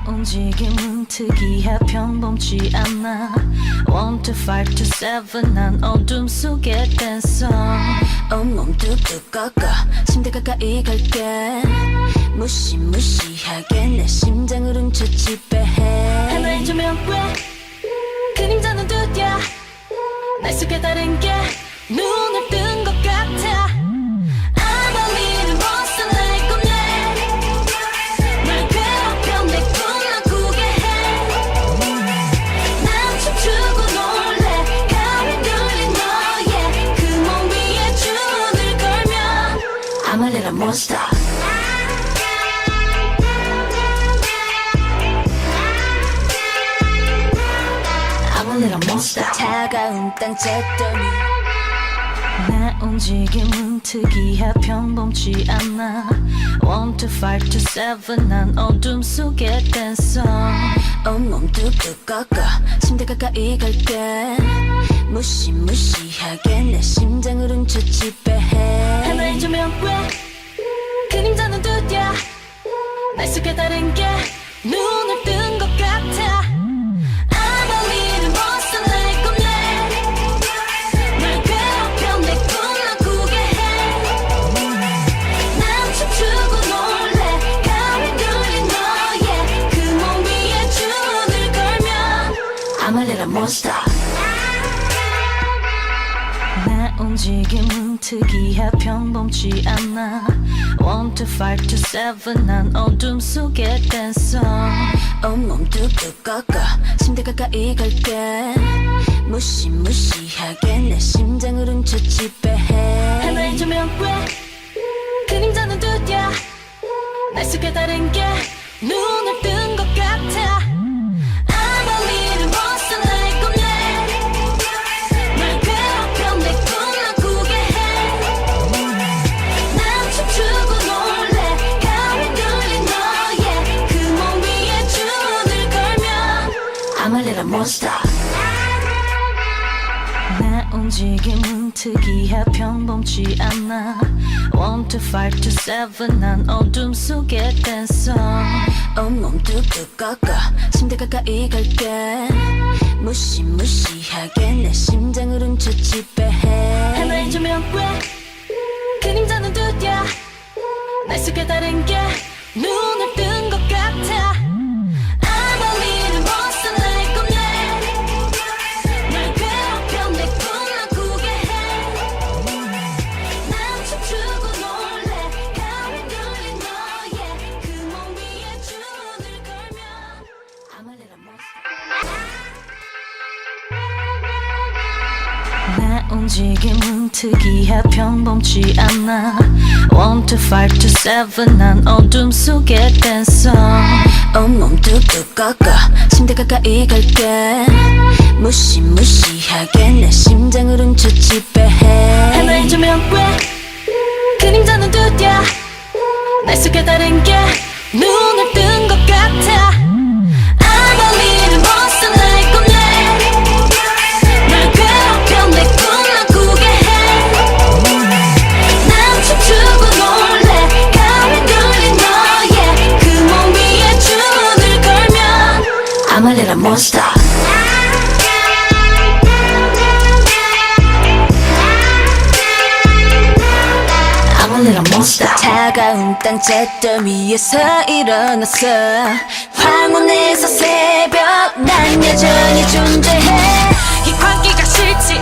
움직임은 특이해 평범치 않아 1 to 5 to 7 난 어둠 속의 댄서 온몸 뚝뚝 꺾어 침대 가까이 갈게 무시무시하게 내 심장을 훔쳐 지배해 하나의 조명 왜 그림자는 두드려 날 속에 다른 게 눈을 뜬 것 같아 I'm a little monster. I'm a little monster. 차가운 땅 잿더미 내 움직임은 특이해 평범치 않아 1 to 5 to 7 난 어둠 속의 댄서 온몸 뚝뚝 꺾어 침대 가까이 갈게 무시무시하게 내 심장을 훔쳐 지배해 하나의 조명 왜 그림자는 두드려 날 속에 다른 게 눈을 뜬 것 같아 I'm a little monster like a man 날 괴롭혀 내 꿈을 꾸게 해난 춤추고 놀래 가위 눌린 너의 그 몸 위에 줄을 걸면 I'm a little monster. 내 움직임은 특이해 평범치 않아 1 to 5 to 7 난 어둠 속의 댄서 온몸 뚝뚝 꺾어 침대 가까이 갈게 무시무시하게 내 심장을 훔쳐 지배해 하나의 조명 왜 그림자는 두드려 날 속에 다른 게 눈을 뜬 것 같아 I'm a little monster like a man 날 괴롭혀 내 꿈을 꾸게 해난 춤추고 놀래 가위 눌린 너의 그 몸 위에 줄을 걸면 I'm a little monster. 내 움직임은 특이해 평범치 않아 1 to 5 to 7 난 어둠 속의 댄서 온몸 뚝뚝 꺾어 침대 가까이 갈게 무시무시하게 내 심장을 훔쳐 지배해 하나의 조명 왜 그림자는 두드려 날 속에 다른 게 눈을 뜬 것 같아 I'm a little monster like a man 날 괴롭혀 내 꿈을 꾸게 해난 춤추고 놀래 가위 눌린 너의 그 몸 위에 줄을 걸면 I'm a little monster. 내 움직임은 특이해 평범치 않아 1 to 5 to 7 난 어둠 속의 댄서 온몸 뚝뚝 꺾어 침대 가까이 갈게 무시무시하게 내 심장을 훔쳐 지배해 하나의 조명 왜 그림자는 두드려 날 속에 다른 게 눈을 뜬 것 같아 I'm a little monster like a man 날 괴롭혀 내 꿈을 꾸게 해난 춤추고 놀래 가위 눌린 너의 그 몸 위에 줄을 걸면 I'm a little monster. I'm a little monster. 차가운 땅 잿더미에서 일어났어 황혼에서 새벽 난 여전히 존재해 이 관계가 싫지